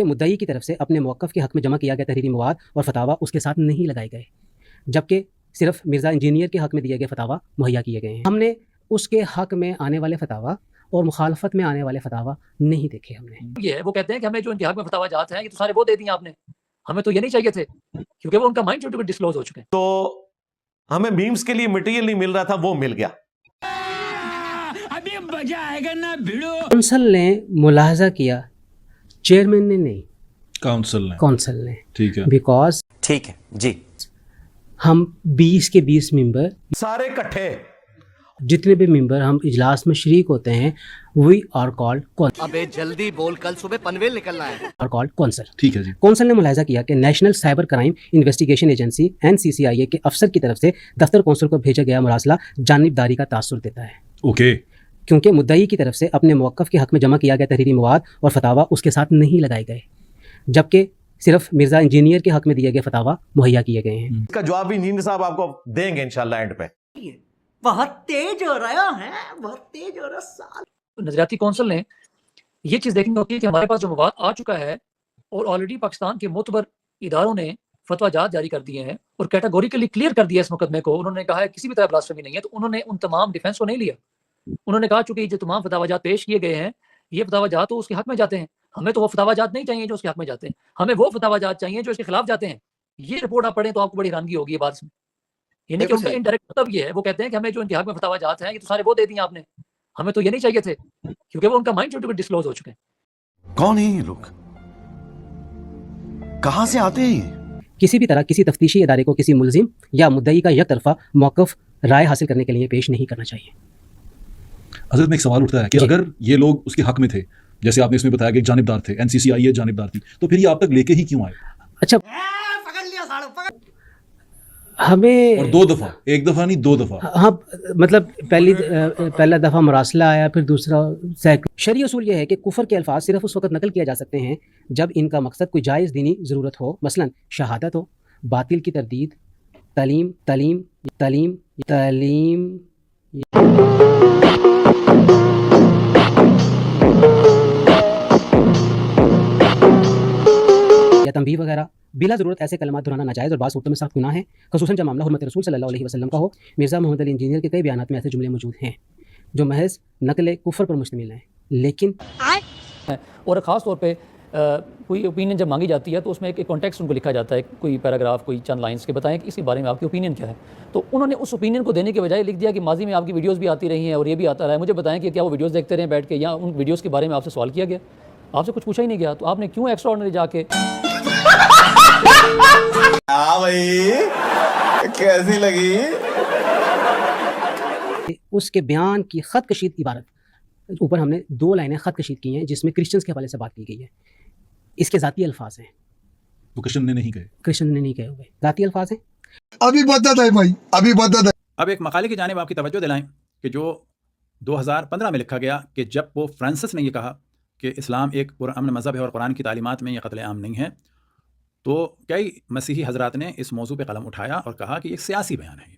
مدعی کی طرف سے اپنے موقف کے حق میں جمع کیا گیا تحریری مواد اور فتاوا اس کے ساتھ نہیں لگائے گئے، جبکہ صرف مرزا انجینئر کے حق میں دیے گئے فتاوا مہیا کیے گئے ہیں۔ ہم نے اس کے حق میں آنے والے فتاوا اور مخالفت میں آنے والے فتاوا نہیں دیکھے۔ ہم نے یہ ہے وہ کہتے ہیں کہ ہمیں جو ان کے حق میں فتاوا جات ہیں یہ تو سارے وہ دے دیے آپ نے، ہمیں تو یہ نہیں چاہیے تھے کیونکہ وہ ان کا مائنڈ جو ڈسکلوز ہو چکے ہیں۔ تو ہمیں میمز کے لیے مٹیریل نہیں مل رہا تھا، وہ مل گیا۔ ابھی مزہ آئے گا نا بھیڑو۔ کونسل نے ملاحظہ کیا، چیئرمین نے نہیں، کونسل نے ٹھیک ہے، بیکاز ٹھیک ہے جی، ہم 20 کے 20 ممبر، سارے کٹھے جتنے بھی ممبر ہم اجلاس میں شریک ہوتے ہیں، وی آر کالڈ ابے جلدی بول، کل صبح پنویل نکلنا ہے۔ کونسل۔ ٹھیک ہے جی۔ کونسل نے ملاحظہ کیا کہ national cyber crime investigation agency NCCIA کے افسر کی طرف سے دفتر کونسل کو بھیجا گیا مراسلہ جانبداری کا تاثر دیتا ہے، اوکے، کیونکہ مدعی کی طرف سے اپنے موقف کے حق میں جمع کیا گیا تحریری مواد اور فتاوا اس کے ساتھ نہیں لگائے گئے، جبکہ صرف مرزا انجینئر کے حق میں دیے گئے فتاوا مہیا کیے گئے ہیں۔ اس کا جواب بھی انجینئر صاحب آپ کو دیں گے انشاءاللہ اینڈ پہ۔ بہت تیز ہو رہا ہے، بہت تیز ہو رہا سال۔ نظریاتی کونسل نے یہ چیز دیکھنی ہوتی ہے کہ ہمارے پاس جو مواد آ چکا ہے اور آلریڈی پاکستان کے معتبر اداروں نے فتویٰ جات جاری کر دیے ہیں اور کیٹاگوریکلی کلیئر کر دیا اس مقدمے کو، انہوں نے کہا ہے کسی بھی طرح بلاسفیمی نہیں ہے، تو انہوں نے ان تمام ڈیفینس کو نہیں لیا۔ انہوں نے کہا چونکہ یہ جو تمام فتویٰ جات پیش کیے گئے ہیں یہ فتویٰ جات تو اس کے حق میں جاتے ہیں، ہمیں تو وہ فتویٰ جات نہیں چاہیے جو اس کے حق میں جاتے ہیں، ہمیں وہ فتویٰ جات چاہیے جو اس کے خلاف جاتے ہیں۔ یہ رپورٹ آپ پڑھیں تو آپ کو بڑی حیرانگی ہوگی یہ بات میں، یعنی کہ ان کا انڈائریکٹ مطلب یہ ہے، وہ کہتے ہیں کہ ہمیں جو ان کے حق میں فتاوا جات ہیں یہ تو سارے وہ دے دیے آپ نے، ہمیں تو یہ نہیں چاہیے تھے کیونکہ وہ ان کا مائنڈ جو ڈسکلوز ہو چکے ہیں۔ کون ہیں یہ لوگ؟ کہاں سے آتے ہیں؟ کسی بھی طرح کسی تفتیشی ادارے کو کسی ملزم یا مدعی کا یک طرفہ موقف رائے حاصل کرنے کے لیے پیش نہیں کرنا چاہیے۔ حضرت میں ایک سوال اٹھتا ہے کہ اگر یہ لوگ اس کے حق میں تھے، جیسے آپ نے اس میں بتایا کہ جانبدار تھے، NCCIA جانبدار تھی، تو پھر یہ آپ تک لے کے ہی کیوں آئے؟ اچھا، پکڑ لیا ساڑھو، پکڑ۔ ہمیں اور 2 دفعہ، ایک دفعہ نہیں 2 دفعہ، ہاں مطلب پہلا دفعہ مراسلہ آیا، پھر دوسرا شرعی اصول یہ ہے کہ کفر کے الفاظ صرف اس وقت نقل کیا جا سکتے ہیں جب ان کا مقصد کوئی جائز دینی ضرورت ہو، مثلا شہادت ہو، باطل کی تردید، تعلیم تعلیم تعلیم تعلیم یا تنبیہ وغیرہ۔ بلا ضرورت ایسے کلمات دہرانا ناجائز اور بعض صورتوں میں سخت گناہ ہے، خصوصاً جب معاملہ حرمت رسول صلی اللہ علیہ وسلم کا ہو۔ مرزا محمد علی انجینئر کے کئی بیانات میں ایسے جملے موجود ہیں جو محض نقل کفر پر مشتمل ہیں، لیکن اور خاص طور پہ کوئی اوپینین جب مانگی جاتی ہے تو اس میں ایک کانٹیکسٹ ان کو لکھا جاتا ہے، کوئی پیراگراف، کوئی چند لائنس کے بتائیں کہ اس کے بارے میں آپ کی اوپینین کیا ہے، تو انہوں نے اس اوپینین کو دینے کے بجائے لکھ دیا کہ ماضی میں آپ کی ویڈیوز بھی آتی رہی ہیں اور یہ بھی آتا رہا ہے، مجھے بتائیں کہ کیا وہ ویڈیوز دیکھتے رہے بیٹھ کے یا ان ویڈیوز کے بارے میں آپ سے سوال کیا گیا؟ آپ سے کچھ پوچھا ہی نہیں گیا، تو آپ نے کیوں ایکسٹرا آرڈنری جا کے بھائی کیسی لگی؟ اس کے بیان کی خط کشید عبارت اوپر ہم نے 2 لائنیں خط کشید کی ہیں جس میں کرسچنز کے حوالے سے بات کی گئی ہے۔ اس کے ذاتی الفاظ ہیں، وہ کرسچن نے نہیں کہے، کرسچن نے نہیں کہے ہوئے، ذاتی الفاظ ہیں۔ ابھی بدت ہے بھائی، ابھی بدت ہے۔ اب ایک مقالے کی جانب آپ کی توجہ دلائیں کہ جو 2015 میں لکھا گیا کہ جب پوپ فرانسس نے یہ کہا کہ اسلام ایک پرامن مذہب ہے اور قرآن کی تعلیمات میں یہ قتل عام نہیں ہے، تو کئی مسیحی حضرات نے اس موضوع پہ قلم اٹھایا اور کہا کہ یہ سیاسی بیان ہے،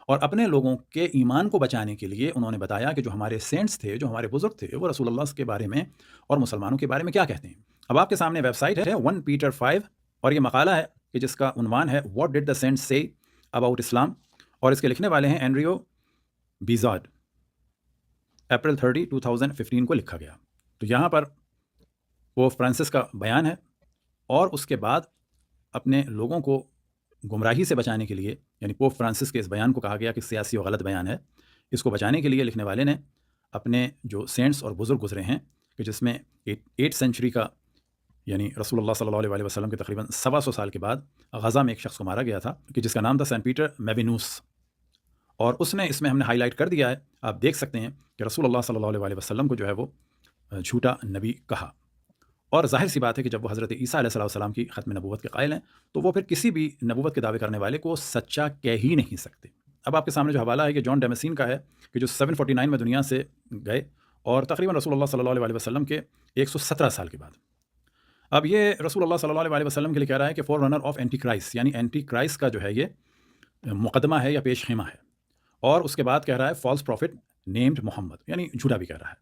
اور اپنے لوگوں کے ایمان کو بچانے کے لیے انہوں نے بتایا کہ جو ہمارے سینٹس تھے، جو ہمارے بزرگ تھے، وہ رسول اللہ کے بارے میں اور مسلمانوں کے بارے میں کیا کہتے ہیں۔ اب آپ کے سامنے ویب سائٹ ہے 1 Peter 5 اور یہ مقالہ ہے کہ جس کا عنوان ہے واٹ ڈڈ دا سینٹس سے اباؤٹ اسلام، اور اس کے لکھنے والے ہیں اینڈریو بیزارڈ، اپریل 30 2015 کو لکھا گیا۔ تو یہاں پر وہ فرانسس کا بیان ہے، اور اس کے بعد اپنے لوگوں کو گمراہی سے بچانے کے لیے، یعنی پوپ فرانسس کے اس بیان کو کہا گیا کہ سیاسی و غلط بیان ہے، اس کو بچانے کے لیے لکھنے والے نے اپنے جو سینٹس اور بزرگ گزرے ہیں کہ جس میں 8 سینچری کا، یعنی رسول اللہ صلی اللہ علیہ وسلم کے تقریباً 125 سال کے بعد غزہ میں ایک شخص کو مارا گیا تھا کہ جس کا نام تھا سینٹ پیٹر میوینوس، اور اس نے اس میں ہم نے ہائی لائٹ کر دیا ہے، آپ دیکھ سکتے ہیں کہ رسول اللہ صلی اللہ علیہ وسلم کو جو ہے وہ جھوٹا نبی کہا، اور ظاہر سی بات ہے کہ جب وہ حضرت عیسیٰ علیہ السلام کی ختم نبوت کے قائل ہیں تو وہ پھر کسی بھی نبوت کے دعوے کرنے والے کو سچا کہہ ہی نہیں سکتے۔ اب آپ کے سامنے جو حوالہ ہے کہ جان ڈیمسین کا ہے کہ جو 749 میں دنیا سے گئے اور تقریباً رسول اللہ صلی اللہ علیہ وسلم کے 117 سال کے بعد۔ اب یہ رسول اللہ صلی اللہ علیہ وسلم کے لیے کہہ رہا ہے کہ forerunner of antichrist, یعنی اینٹی کرائسٹ کا جو ہے یہ مقدمہ ہے یا پیش خیمہ ہے، اور اس کے بعد کہہ رہا ہے فالس پروفٹ نیمڈ محمد، یعنی جھوٹا بھی کہہ رہا ہے۔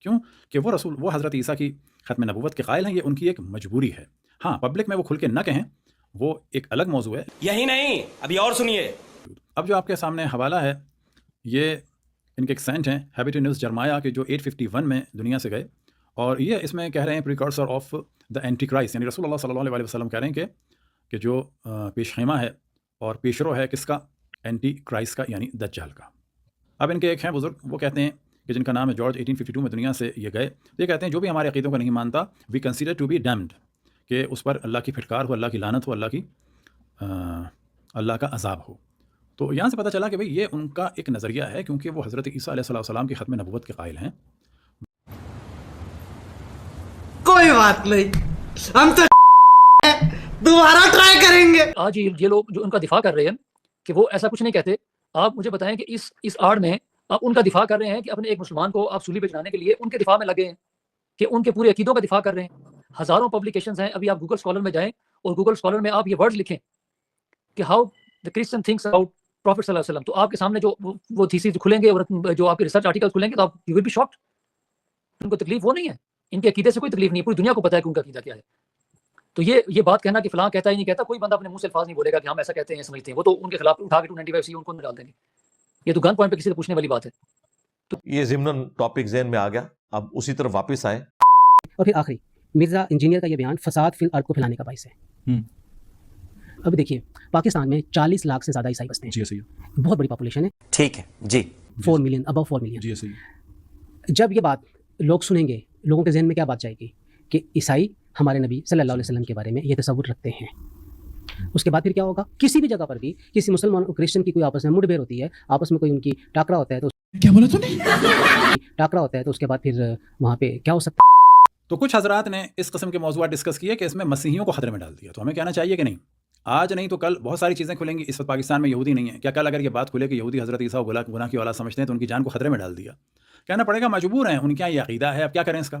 کیوں کہ وہ حضرت عیسیٰ کی ختم نبوت کے قائل ہیں، یہ ان کی ایک مجبوری ہے۔ ہاں، پبلک میں وہ کھل کے نہ کہیں، وہ ایک الگ موضوع ہے۔ یہی نہیں، ابھی اور سنیے۔ اب جو آپ کے سامنے حوالہ ہے، یہ ان کے ایک سینٹ ہیں ہیبیٹی نیوز جرمایا کے، جو 851 میں دنیا سے گئے، اور یہ اس میں کہہ رہے ہیں پریکارسر آف دا اینٹی کرائسٹ، یعنی رسول اللہ صلی اللہ علیہ وسلم کہہ رہے ہیں کہ جو پیش خیمہ ہے اور پیشرو ہے کس کا؟ اینٹی کرائسٹ کا، یعنی دجال کا۔ اب ان کے ایک ہیں بزرگ، وہ کہتے ہیں کہ جن کا نام ہے جارج، 1852 میں دنیا سے یہ گئے، یہ کہتے ہیں جو بھی ہمارے عقیدوں کو نہیں مانتا، we consider to be deemed, کہ اس پر اللہ کی پھٹکار ہو، اللہ کی لعنت ہو، اللہ کا عذاب ہو۔ تو یہاں سے پتہ چلا کہ بھئی یہ ان کا ایک نظریہ ہے، کیونکہ وہ حضرت عیسیٰ علیہ السلام کی ختم نبوت کے قائل ہیں۔ کوئی بات نہیں، ہم تو دوبارہ ٹرائی کریں گے۔ آج یہ لوگ جو ان کا دفاع کر رہے ہیں کہ وہ ایسا کچھ نہیں کہتے، آپ مجھے بتائیں کہ اس آڑ میں آپ ان کا دفاع کر رہے ہیں کہ اپنے ایک مسلمان کو آپ سولی پہ چڑھانے کے لیے ان کے دفاع میں لگے ہیں، کہ ان کے پورے عقیدوں کا دفاع کر رہے ہیں۔ ہزاروں پبلیکیشنز ہیں، ابھی آپ گوگل اسکالر میں جائیں اور گوگل اسکالر میں آپ یہ ورڈز لکھیں کہ how the Christian thinks about prophet صلی اللہ علیہ وسلم، تو آپ کے سامنے جو وہ تھیسز کھلیں گے اور جو آپ کے ریسرچ آرٹیکل کھلیں گے تو آپ یو ول بی شاکڈ۔ ان کو تکلیف وہ نہیں ہے، ان کے عقیدے سے کوئی تکلیف نہیں، پوری دنیا کو پتہ ہے کہ ان کا عقیدہ کیا ہے۔ تو یہ بات کہنا کہ فلاں کہتا ہی نہیں کہتا، کوئی بندہ اپنے منہ سے الفاظ نہیں بولے گا کہ ہم ایسا کہتے ہیں سمجھتے ہیں، وہ تو ان کے خلاف اٹھا کے 295 ان کو ڈال دیں گے۔ یہ تو گن پوائنٹ پہ کسی سے پوچھنے والی بات ہے۔ یہ ضمن ٹاپک ذہن میں آ گیا، اب اسی طرف واپس آئیں۔ اور پھر آخری مرزا انجینئر کا یہ بیان فساد فی الارض کو پھیلانے کا باعث ہے۔ اب دیکھیے پاکستان میں 40 لاکھ سے زیادہ عیسائی بستے ہیں، جی صحیح، بہت بڑی پاپولیشن ہے، ٹھیک ہے جی، 4 ملین، ابو 4 ملین۔ جی صحیح۔ جب یہ بات لوگ سنیں گے، لوگوں کے ذہن میں کیا بات جائے گی کہ عیسائی ہمارے نبی صلی اللہ علیہ وسلم کے بارے میں یہ تصور رکھتے ہیں۔ اس کے بعد پھر کیا ہوگا؟ کسی بھی جگہ پر بھی کسی مسلمان اور کرسچن کی کوئی آپس میں مڈ بھیڑ ہوتی ہے، آپس میں کوئی ان کی ٹاکرا ہوتا ہے، تو کیا بولا تو نہیں؟ ٹاکرا ہوتا ہے تو اس کے بعد پھر وہاں پہ کیا ہو سکتا ہے؟ تو کچھ حضرات نے اس قسم کے موضوعات ڈسکس کیے کہ اس میں مسیحیوں کو خطرے میں ڈال دیا، تو ہمیں کہنا چاہیے کہ نہیں، آج نہیں تو کل بہت ساری چیزیں کھلیں گی۔ اس وقت پاکستان میں یہودی نہیں ہے، کیا کل اگر یہ بات کھلے کہ یہودی حضرت عیسیٰ کو گناہ کی اولاد سمجھتے ہیں تو ان کی جان کو خطرے میں ڈال دیا، کہنا پڑے گا مجبور ہیں، ان کا یہ عقیدہ ہے، اب کیا کریں اس کا؟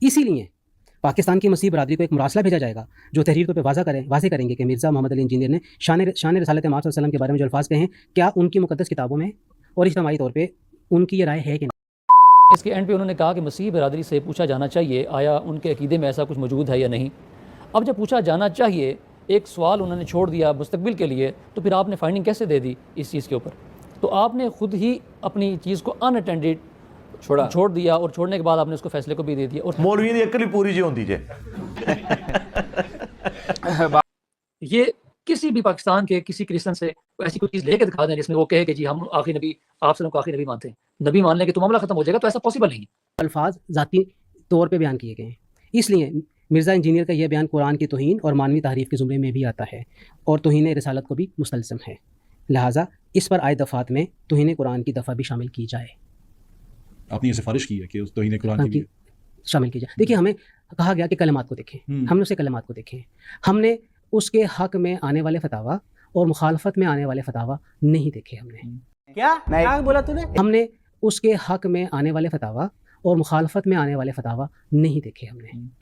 اسی لیے پاکستان کی مسیح برادری کو ایک مراسلہ بھیجا جائے گا جو تحریر طور پہ واضح کریں گے کہ مرزا محمد علی انجینئر نے شان رسالت محمد صلی اللہ علیہ وسلم کے بارے میں جو الفاظ کہے ہیں کیا ان کی مقدس کتابوں میں اور اجتماعی طور پہ ان کی یہ رائے ہے کہ نہیں۔ اس کے اینڈ پہ انہوں نے کہا کہ مسیح برادری سے پوچھا جانا چاہیے آیا ان کے عقیدے میں ایسا کچھ موجود ہے یا نہیں۔ اب جب پوچھا جانا چاہیے، ایک سوال انہوں نے چھوڑ دیا مستقبل کے لیے، تو پھر آپ نے فائنڈنگ کیسے دے دی اس چیز کے اوپر؟ تو آپ نے خود ہی اپنی چیز کو ان اٹینڈڈ چھوڑ دیا، اور چھوڑنے کے بعد آپ نے اس کو فیصلے کو بھی دے دیا۔ اور مولوی دی عقل ہی پوری جی ہوندی جے۔ یہ کسی بھی پاکستان کے کسی کرسچن سے ایسی کوئی چیز لے کے دکھا دیں جس میں وہ کہے کہ جی ہم آخری نبی آپ صلی اللہ کو آخری نبی مانتے ہیں، نبی مان لیں کہ تو معاملہ ختم ہو جائے گا، تو ایسا پاسبل نہیں ہے۔ الفاظ ذاتی طور پہ بیان کیے گئے ہیں، اس لیے مرزا انجینئر کا یہ بیان قرآن کی توہین اور مانوی تحریف کے زمرے میں بھی آتا ہے اور توہین رسالت کو بھی مستلزم ہے، لہٰذا اس پر آئے دفعات میں توہین قرآن کی دفعہ بھی شامل کی جائے۔ آپ نے یہ سفارش کی ہے کہ اس توہین قرآن کی شامل کی جائے۔ دیکھیے ہمیں کہا گیا کہ کلمات کو دیکھیں، ہم نے اسے کلمات کو دیکھیں، ہم نے اس کے حق میں آنے والے فتاویٰ اور مخالفت میں آنے والے فتاویٰ نہیں دیکھے۔ کیا بولا تو نے؟ ہم نے اس کے حق میں آنے والے فتاویٰ اور مخالفت میں آنے والے فتاویٰ نہیں دیکھے۔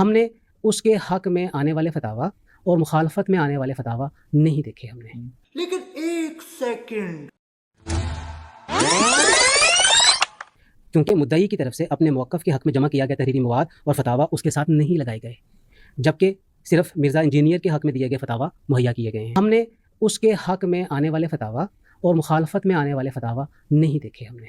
ہم نے اس کے حق میں آنے والے فتاویٰ اور مخالفت میں آنے والے فتاویٰ نہیں دیکھے ہم نے۔ لیکن ایک سیکنڈ، کیونکہ مدعی کی طرف سے اپنے موقف کے حق میں جمع کیا گیا تحریری مواد اور فتاویٰ اس کے ساتھ نہیں لگائے گئے، جبکہ صرف مرزا انجینئر کے حق میں دیے گئے فتاویٰ مہیا کیے گئے ہیں۔ ہم نے اس کے حق میں آنے والے فتاویٰ اور مخالفت میں آنے والے فتاویٰ نہیں دیکھے ہم نے۔